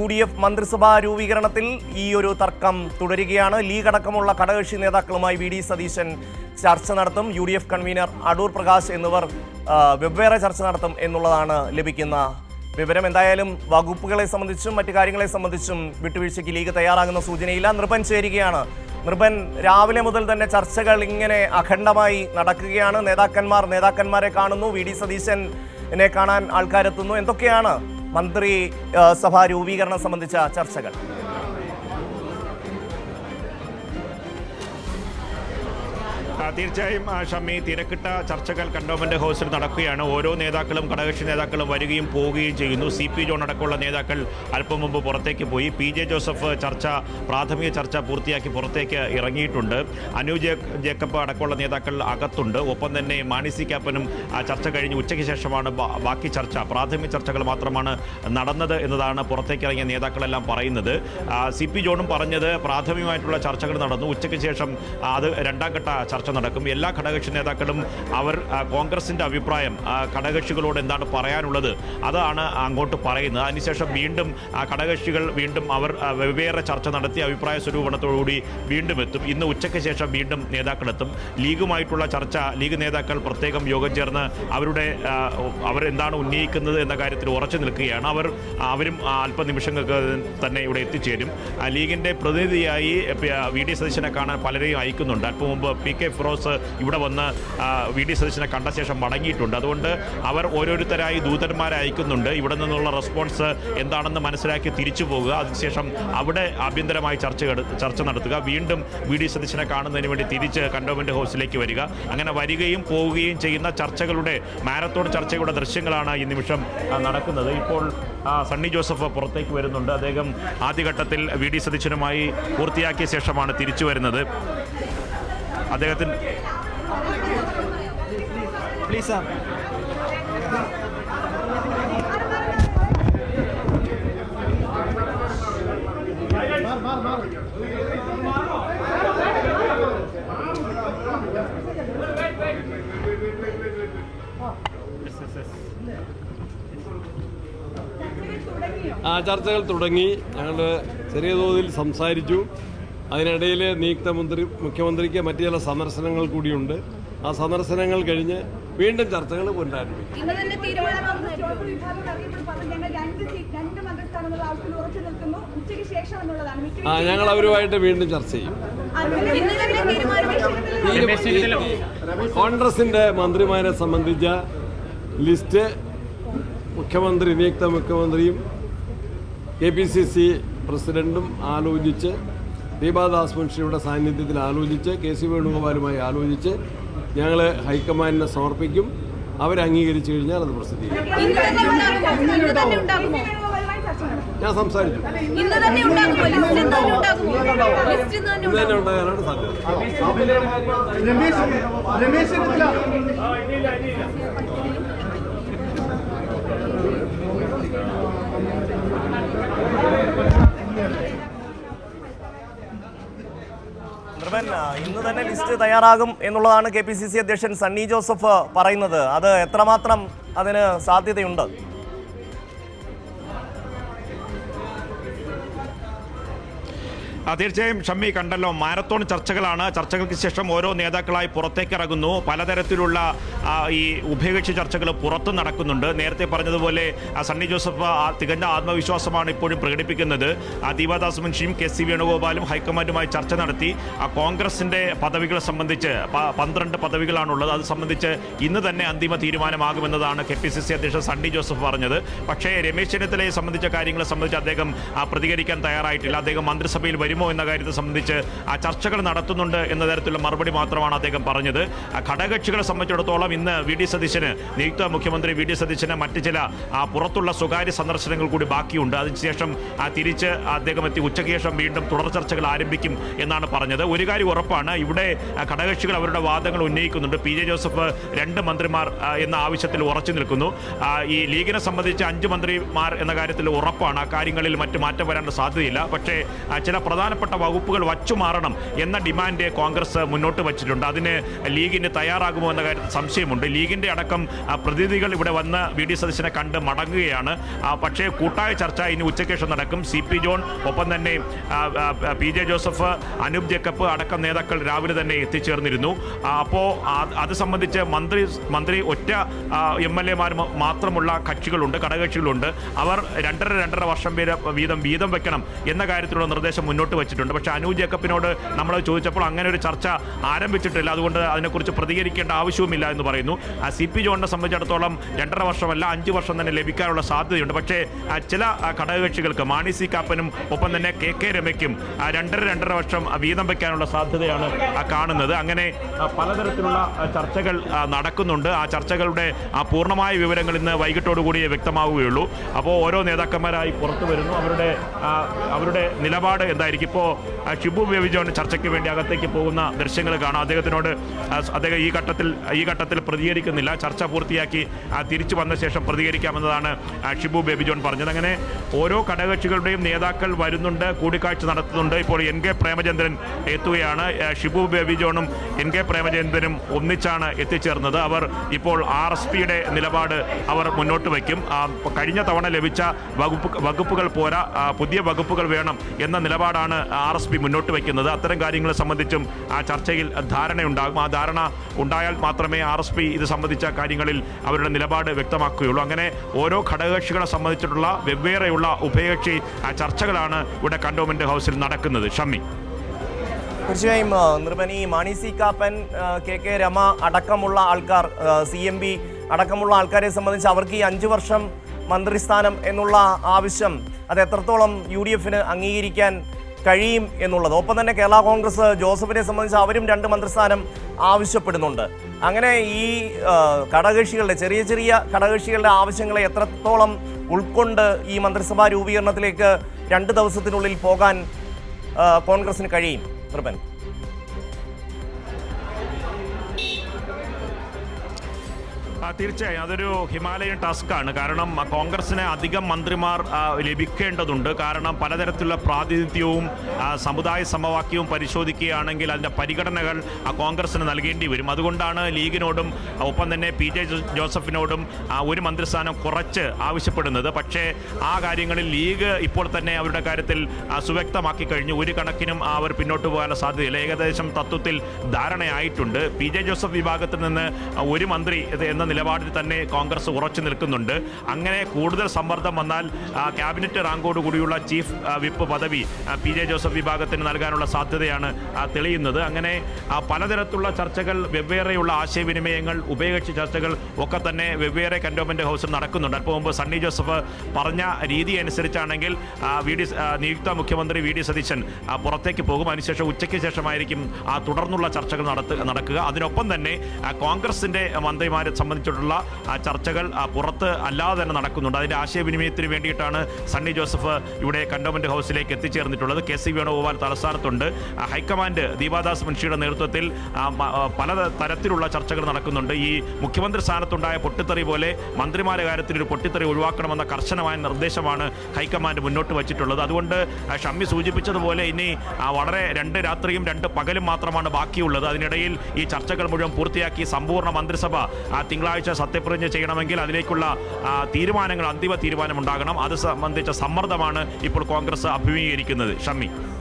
UDF മന്ത്രിസഭാ രൂപീകരണത്തിൽ ഈ ഒരു തർക്കം തുടരുകയാണ്. ലീഗ് അടക്കമുള്ള ഘടകകക്ഷി നേതാക്കളുമായി VD സതീശൻ ചർച്ച നടത്തും. UDF കൺവീനർ അടൂർ പ്രകാശ് എന്നിവർ വെവ്വേറെ ചർച്ച നടത്തും എന്നുള്ളതാണ് ലഭിക്കുന്ന വിവരം. എന്തായാലും വകുപ്പുകളെ സംബന്ധിച്ചും മറ്റു കാര്യങ്ങളെ സംബന്ധിച്ചും വിട്ടുവീഴ്ചയ്ക്ക് ലീഗ് തയ്യാറാകുന്ന സൂചനയില്ല. നൃപൻ ചേരുകയാണ്. നൃപൻ, രാവിലെ മുതൽ തന്നെ ചർച്ചകൾ ഇങ്ങനെ അഖണ്ഡമായി നടക്കുകയാണ്. നേതാക്കന്മാരെ കാണുന്നു, VD സതീശനെ കാണാൻ ആൾക്കാരെത്തുന്നു. എന്തൊക്കെയാണ് മന്ത്രിസഭാ രൂപീകരണം സംബന്ധിച്ച ചർച്ചകൾ? തീർച്ചയായും ഷമ്മി, തിരക്കിട്ട ചർച്ചകൾ കണ്ടോൺമെന്റ് ഹൗസിൽ നടക്കുകയാണ്. ഓരോ നേതാക്കളും ഘടകകക്ഷി നേതാക്കളും വരികയും പോവുകയും ചെയ്യുന്നു. CP ജോൺ അടക്കമുള്ള നേതാക്കൾ അല്പം മുമ്പ് പുറത്തേക്ക് പോയി. PJ ജോസഫ് പ്രാഥമിക ചർച്ച പൂർത്തിയാക്കി പുറത്തേക്ക് ഇറങ്ങിയിട്ടുണ്ട്. അനു ജേക്കബ് അടക്കമുള്ള നേതാക്കൾ അകത്തുണ്ട്. ഒപ്പം തന്നെ മാണി സി കാപ്പനും ചർച്ച കഴിഞ്ഞ് ഉച്ചയ്ക്ക് ശേഷമാണ് ബാക്കി ചർച്ച, പ്രാഥമിക ചർച്ചകൾ മാത്രമാണ് നടന്നത് എന്നതാണ് പുറത്തേക്ക് ഇറങ്ങിയ നേതാക്കളെല്ലാം പറയുന്നത്. CP ജോണും പറഞ്ഞത് പ്രാഥമികമായിട്ടുള്ള ചർച്ചകൾ നടന്നു, ഉച്ചയ്ക്ക് ശേഷം അത് രണ്ടാം ഘട്ട ചർച്ച നടക്കും. എല്ലാ ഘടകകക്ഷി നേതാക്കളും കോൺഗ്രസിൻ്റെ അഭിപ്രായം ഘടകകക്ഷികളോട് എന്താണ് പറയാനുള്ളത് അതാണ് അങ്ങോട്ട് പറയുന്നത്. അതിനുശേഷം വീണ്ടും ഘടകകക്ഷികൾ അവർ വെവ്വേറെ ചർച്ച നടത്തി അഭിപ്രായ സ്വരൂപണത്തോടുകൂടി വീണ്ടും എത്തും. ഇന്ന് ഉച്ചയ്ക്ക് ശേഷം വീണ്ടും നേതാക്കളെത്തും. ലീഗുമായിട്ടുള്ള ചർച്ച, ലീഗ് നേതാക്കൾ പ്രത്യേകം യോഗം ചേർന്ന് അവരെന്താണ് ഉന്നയിക്കുന്നത് എന്ന കാര്യത്തിൽ ഉറച്ചു നിൽക്കുകയാണ്. അവരും അല്പനിമിഷങ്ങൾക്ക് തന്നെ ഇവിടെ എത്തിച്ചേരും. ലീഗിൻ്റെ പ്രതിനിധിയായി VD സതീശനെ കാണാൻ പലരെയും അയക്കുന്നുണ്ട്. അല്പം മുമ്പ് PK ഫിറോസ് ഇവിടെ വന്ന് VD സതീശനെ കണ്ട ശേഷം മടങ്ങിയിട്ടുണ്ട്. അതുകൊണ്ട് അവർ ഓരോരുത്തരായി ദൂതന്മാരെ അയക്കുന്നുണ്ട്. ഇവിടെ നിന്നുള്ള റെസ്പോൺസ് എന്താണെന്ന് മനസ്സിലാക്കി തിരിച്ചു പോകുക. അതിനുശേഷം അവിടെ ആഭ്യന്തരമായി ചർച്ച നടത്തുക. വീണ്ടും VD സതീശനെ കാണുന്നതിന് വേണ്ടി തിരിച്ച് കണ്ടോൺമെന്റ് ഹൗസിലേക്ക് വരിക. അങ്ങനെ വരികയും പോവുകയും ചെയ്യുന്ന ചർച്ചകളുടെ മാരത്തോൺ ചർച്ചയുടെ ദൃശ്യങ്ങളാണ് ഈ നിമിഷം നടക്കുന്നത്. ഇപ്പോൾ സണ്ണി ജോസഫ് പുറത്തേക്ക് വരുന്നുണ്ട്. അദ്ദേഹം ആദ്യഘട്ടത്തിൽ VD സതീശനുമായി പൂർത്തിയാക്കിയ ശേഷമാണ് തിരിച്ചു വരുന്നത്. അദ്ദേഹത്തിന് പ്ലീസ് സാർ. ചർച്ചകൾ തുടങ്ങി. ഞങ്ങൾ ചെറിയ തോതിൽ സംസാരിച്ചു. അതിനിടയിൽ നിയുക്ത മുഖ്യമന്ത്രിക്ക് മറ്റു ചില സന്ദർശനങ്ങൾ കൂടിയുണ്ട്. ആ സന്ദർശനങ്ങൾ കഴിഞ്ഞ് വീണ്ടും ചർച്ചകൾ പുനരാരംഭിക്കും. ഞങ്ങൾ അവരുമായിട്ട് വീണ്ടും ചർച്ച ചെയ്യും. കോൺഗ്രസിന്റെ മന്ത്രിമാരെ സംബന്ധിച്ച ലിസ്റ്റ് നിയുക്ത മുഖ്യമന്ത്രിയും KPCC പ്രസിഡന്റും ആലോചിച്ച്, ദീപാദാസ് മുൻഷിയുടെ സാന്നിധ്യത്തിൽ ആലോചിച്ച്, KC വേണുഗോപാലുമായി ആലോചിച്ച് ഞങ്ങൾ ഹൈക്കമാൻഡിനെ സമർപ്പിക്കും. അവരംഗീകരിച്ചു കഴിഞ്ഞാൽ അത് പ്രസിദ്ധീകരിക്കും. ഞാൻ സംസാരിച്ചു. ഇന്ന് തന്നെ ഉണ്ടാകാനാണ് സാധ്യത. ഇന്ന് തന്നെ ലിസ്റ്റ് തയ്യാറാകും എന്നുള്ളതാണ് KPCC അധ്യക്ഷൻ സണ്ണി ജോസഫ് പറയുന്നത്. അത് എത്രമാത്രം അതിന് സാധ്യതയുണ്ട്? തീർച്ചയായും ഷമ്മി, കണ്ടല്ലോ, മാരത്തോൺ ചർച്ചകളാണ്. ചർച്ചകൾക്ക് ശേഷം ഓരോ നേതാക്കളായി പുറത്തേക്ക് ഇറങ്ങുന്നു. പലതരത്തിലുള്ള ഈ ഉഭയകക്ഷി ചർച്ചകൾ പുറത്ത് നടക്കുന്നുണ്ട്. നേരത്തെ പറഞ്ഞതുപോലെ സണ്ണി ജോസഫ് തികഞ്ഞ ആത്മവിശ്വാസമാണ് ഇപ്പോഴും പ്രകടിപ്പിക്കുന്നത്. ദീപാദാസ് മുൻഷിയും KC വേണുഗോപാലും ഹൈക്കമാൻഡുമായി ചർച്ച നടത്തി കോൺഗ്രസിൻ്റെ പദവികളെ സംബന്ധിച്ച് 12 പദവികളാണുള്ളത്. അത് സംബന്ധിച്ച് ഇന്ന് തന്നെ അന്തിമ തീരുമാനമാകുമെന്നതാണ് KPCC അധ്യക്ഷൻ സണ്ണി ജോസഫ് പറഞ്ഞത്. പക്ഷേ രമേശ് ചെന്നിത്തലയെ സംബന്ധിച്ച കാര്യങ്ങളെ സംബന്ധിച്ച് അദ്ദേഹം പ്രതികരിക്കാൻ തയ്യാറായിട്ടില്ല. അദ്ദേഹം മന്ത്രിസഭയിൽ വരുമോ എന്ന കാര്യത്തെ സംബന്ധിച്ച് ചർച്ചകൾ നടത്തുന്നുണ്ട് എന്ന തരത്തിലുള്ള മറുപടി മാത്രമാണ് അദ്ദേഹം പറഞ്ഞത്. ഘടകകക്ഷികളെ സംബന്ധിച്ചിടത്തോളം ഇന്ന് നിയുക്ത മുഖ്യമന്ത്രി VD സതീശന് മറ്റ് ചില പുറത്തുള്ള സ്വകാര്യ സന്ദർശനങ്ങൾ കൂടി ബാക്കിയുണ്ട്. അതിനുശേഷം തിരിച്ച് അദ്ദേഹം എത്തി ഉച്ചയ്ക്ക് ശേഷം വീണ്ടും തുടർ ചർച്ചകൾ ആരംഭിക്കും എന്നാണ് പറഞ്ഞത്. ഒരു കാര്യം ഉറപ്പാണ്, ഇവിടെ ഘടകകക്ഷികൾ അവരുടെ വാദങ്ങൾ ഉന്നയിക്കുന്നുണ്ട്. PJ ജോസഫ് 2 മന്ത്രിമാർ എന്ന ആവശ്യത്തിൽ ഉറച്ചു നിൽക്കുന്നു. ഈ ലീഗിനെ സംബന്ധിച്ച് 5 മന്ത്രിമാർ എന്ന കാര്യത്തിൽ ഉറപ്പാണ്. ആ കാര്യങ്ങളിൽ മറ്റ് മാറ്റം വരാനുള്ള സാധ്യതയില്ല. പക്ഷേ ചില പ്രധാന പ്രധാനപ്പെട്ട വകുപ്പുകൾ വച്ചുമാറണം എന്ന ഡിമാൻഡ് കോൺഗ്രസ് മുന്നോട്ട് വച്ചിട്ടുണ്ട്. അതിന് ലീഗിന് തയ്യാറാകുമോ എന്ന കാര്യത്തിൽ സംശയമുണ്ട്. ലീഗിൻ്റെ അടക്കം പ്രതിനിധികൾ ഇവിടെ വന്ന് വി ഡി സതീശനെ കണ്ട് മടങ്ങുകയാണ്. പക്ഷേ കൂട്ടായ ചർച്ച ഇനി ഉച്ചയ്ക്ക് ശേഷം നടക്കും. CP ജോൺ, ഒപ്പം തന്നെ PJ ജോസഫ്, അനൂപ് ജേക്കബ് അടക്കം നേതാക്കൾ രാവിലെ തന്നെ എത്തിച്ചേർന്നിരുന്നു. അപ്പോൾ അത് സംബന്ധിച്ച് മന്ത്രി ഒറ്റ MLA-മാർ മാത്രമുള്ള കക്ഷികളുണ്ട്, ഘടകകക്ഷികളുണ്ട്. അവർ 2.5 വർഷം വീതം വെക്കണം എന്ന കാര്യത്തിലുള്ള നിർദ്ദേശം മുന്നോട്ട് വെച്ചിട്ടുണ്ട്. പക്ഷേ അനൂപ് ജേക്കബിനോട് നമ്മൾ ചോദിച്ചപ്പോൾ അങ്ങനെ ഒരു ചർച്ച ആരംഭിച്ചിട്ടില്ല, അതുകൊണ്ട് അതിനെക്കുറിച്ച് പ്രതികരിക്കേണ്ട ആവശ്യവുമില്ല എന്ന് പറയുന്നു. CP ജോണിനെ സംബന്ധിച്ചിടത്തോളം 2.5 വർഷമല്ല 5 വർഷം തന്നെ ലഭിക്കാനുള്ള സാധ്യതയുണ്ട്. പക്ഷേ ചില ഘടകകക്ഷികൾക്ക് മാണി സി കാപ്പനും ഒപ്പം തന്നെ KK രമയ്ക്കും 2.5 വർഷം വീതം വയ്ക്കാനുള്ള സാധ്യതയാണ് കാണുന്നത്. അങ്ങനെ പലതരത്തിലുള്ള ചർച്ചകൾ നടക്കുന്നുണ്ട്. ആ ചർച്ചകളുടെ പൂർണ്ണമായ വിവരങ്ങൾ ഇന്ന് വൈകിട്ടോടുകൂടി വ്യക്തമാവുകയുള്ളൂ. അപ്പോൾ ഓരോ നേതാക്കന്മാരായി പുറത്തു വരുന്നു. അവരുടെ നിലപാട് എന്തായിരിക്കും? ഇപ്പോൾ ഷിബു ബേബി ജോൺ ചർച്ചയ്ക്ക് വേണ്ടി അകത്തേക്ക് പോകുന്ന ദൃശ്യങ്ങൾ കാണാം. അദ്ദേഹം ഈ ഘട്ടത്തിൽ പ്രതികരിക്കുന്നില്ല. ചർച്ച പൂർത്തിയാക്കി തിരിച്ചു വന്ന ശേഷം പ്രതികരിക്കാമെന്നതാണ് ഷിബു ബേബി ജോൺ പറഞ്ഞത്. അങ്ങനെ ഓരോ ഘടകകക്ഷികളുടെയും നേതാക്കൾ വരുന്നുണ്ട്, കൂടിക്കാഴ്ച നടത്തുന്നുണ്ട്. ഇപ്പോൾ NK പ്രേമചന്ദ്രൻ എത്തുകയാണ്. ഷിബു ബേബി ജോണും NK പ്രേമചന്ദ്രനും ഒന്നിച്ചാണ് എത്തിച്ചേർന്നത്. അവർ ഇപ്പോൾ RSPയുടെ നിലപാട് അവർ മുന്നോട്ട് വയ്ക്കും. കഴിഞ്ഞ തവണ ലഭിച്ച വകുപ്പുകൾ പോരാ, പുതിയ വകുപ്പുകൾ വേണം എന്ന നിലപാടാണ് RSP മുന്നോട്ട് വയ്ക്കുന്നത്. അത്തരം കാര്യങ്ങളെ സംബന്ധിച്ചും ആ ചർച്ചയിൽ ധാരണയുണ്ടാകും. ആ ധാരണ ഉണ്ടായാൽ മാത്രമേ RSP ഇത് സംബന്ധിച്ച കാര്യങ്ങളിൽ അവരുടെ നിലപാട് വ്യക്തമാക്കുകയുള്ളൂ. അങ്ങനെ ഓരോ ഘടകകക്ഷികളെ സംബന്ധിച്ചിട്ടുള്ള വെവ്വേറെയുള്ള ഉഭയകക്ഷി ചർച്ചകളാണ് ഇവിടെ കണ്ടോൺമെന്റ് ഹൗസിൽ നടക്കുന്നത്. ഷമ്മി. തീർച്ചയായും നിർമ്മനി, മാണി സി കാപ്പൻ, KK രമ അടക്കമുള്ള ആൾക്കാർ, CMB അടക്കമുള്ള ആൾക്കാരെ സംബന്ധിച്ച് അവർക്ക് ഈ 5 വർഷം മന്ത്രിസ്ഥാനം എന്നുള്ള ആവശ്യം അത് എത്രത്തോളം UDF-ന് അംഗീകരിക്കാൻ കഴിയും എന്നുള്ളത്. ഒപ്പം തന്നെ കേരള കോൺഗ്രസ് ജോസഫിനെ സംബന്ധിച്ച് അവരും 2 മന്ത്രിസ്ഥാനം ആവശ്യപ്പെടുന്നുണ്ട്. അങ്ങനെ ഈ ഘടകകക്ഷികളുടെ ചെറിയ ഘടകകക്ഷികളുടെ ആവശ്യങ്ങളെ എത്രത്തോളം ഉൾക്കൊണ്ട് ഈ മന്ത്രിസഭാ രൂപീകരണത്തിലേക്ക് 2 ദിവസത്തിനുള്ളിൽ പോകാൻ കോൺഗ്രസിന് കഴിയും? നിർഭൻ. തീർച്ചയായും അതൊരു ഹിമാലയൻ ടാസ്ക്കാണ്. കാരണം കോൺഗ്രസിന് അധികം മന്ത്രിമാർ ലഭിക്കേണ്ടതുണ്ട്. കാരണം പലതരത്തിലുള്ള പ്രാതിനിധ്യവും സമുദായ സമവാക്യവും പരിശോധിക്കുകയാണെങ്കിൽ അതിൻ്റെ പരിഗണനകൾ കോൺഗ്രസിന് നൽകേണ്ടി വരും. അതുകൊണ്ടാണ് ലീഗിനോടും ഒപ്പം തന്നെ PJ ജോസഫിനോടും ഒരു മന്ത്രിസ്ഥാനം കുറച്ച് ആവശ്യപ്പെടുന്നത്. പക്ഷേ ആ കാര്യങ്ങളിൽ ലീഗ് ഇപ്പോൾ തന്നെ അവരുടെ കാര്യത്തിൽ സുവ്യക്തമാക്കി കഴിഞ്ഞു. ഒരു കണക്കിനും അവർ പിന്നോട്ട് പോകാനുള്ള സാധ്യതയില്ല. ഏകദേശം തത്വത്തിൽ ധാരണയായിട്ടുണ്ട്. PJ ജോസഫ് വിഭാഗത്തിൽ നിന്ന് ഒരു മന്ത്രി എന്ന നിലപാടിൽ തന്നെ കോൺഗ്രസ് ഉറച്ചു നിൽക്കുന്നുണ്ട്. അങ്ങനെ കൂടുതൽ സമ്മർദ്ദം വന്നാൽ ക്യാബിനറ്റ് റാങ്കോടുകൂടിയുള്ള ചീഫ് വിപ്പ് പദവി PJ ജോസഫ് വിഭാഗത്തിന് നൽകാനുള്ള സാധ്യതയാണ് തെളിയുന്നത്. അങ്ങനെ പലതരത്തിലുള്ള ചർച്ചകൾ, വെവ്വേറെയുള്ള ആശയവിനിമയങ്ങൾ, ഉഭയകക്ഷി ചർച്ചകൾ ഒക്കെ തന്നെ വെവ്വേറെ കന്റോൺമെന്റ് ഹൗസിൽ നടക്കുന്നുണ്ട്. അല്പം മുമ്പ് സണ്ണി ജോസഫ് പറഞ്ഞ രീതി അനുസരിച്ചാണെങ്കിൽ നിയുക്ത മുഖ്യമന്ത്രി VD സതീശൻ പുറത്തേക്ക് പോകും. അതിനുശേഷം ഉച്ചയ്ക്ക് ശേഷമായിരിക്കും തുടർന്നുള്ള ചർച്ചകൾ നടക്കുക. അതിനൊപ്പം തന്നെ കോൺഗ്രസിൻ്റെ മന്ത്രിമാരെ സംബന്ധിച്ചിട്ടുള്ള ചർച്ചകൾ പുറത്ത് അല്ലാതെ തന്നെ നടക്കുന്നുണ്ട്. അതിൻ്റെ ആശയവിനിമയത്തിന് വേണ്ടിയിട്ടാണ് സണ്ണി ജോസഫ് ഇവിടെ കന്റോൺമെന്റ് ഹൗസിലേക്ക് എത്തിച്ചേർന്നിട്ടുള്ളത്. KC വേണുഗോപാൽ തലസ്ഥാനത്തുണ്ട്. ഹൈക്കമാൻഡ് ദീപാദാസ് മുൻഷിയുടെ നേതൃത്വത്തിൽ പല തരത്തിലുള്ള ചർച്ചകൾ നടക്കുന്നുണ്ട്. ഈ മുഖ്യമന്ത്രി സ്ഥാനത്തുണ്ടായ പൊട്ടിത്തെറി പോലെ മന്ത്രിമാരുടെ കാര്യത്തിൽ ഒരു പൊട്ടിത്തെറി ഒഴിവാക്കണമെന്ന കർശനമായ നിർദ്ദേശമാണ് ഹൈക്കമാൻഡ് മുന്നോട്ട് വച്ചിട്ടുള്ളത്. അതുകൊണ്ട് ഷമ്മി സൂചിപ്പിച്ചതുപോലെ ഇനി വളരെ 2 രാത്രിയും 2 പകലും മാത്രമാണ് ബാക്കിയുള്ളത്. അതിനിടയിൽ ഈ ചർച്ചകൾ മുഴുവൻ പൂർത്തിയാക്കി സമ്പൂർണ്ണ മന്ത്രിസഭ തിങ്കളാഴ്ച സത്യപ്രതിജ്ഞ ചെയ്യണമെങ്കിൽ അതിലേക്കുള്ള അന്തിമ തീരുമാനം ഉണ്ടാകണം. അത് സംബന്ധിച്ച സമ്മർദ്ദമാണ് ഇപ്പോൾ കോൺഗ്രസ് അഭിമുഖീകരിക്കുന്നത്. ഷമ്മി.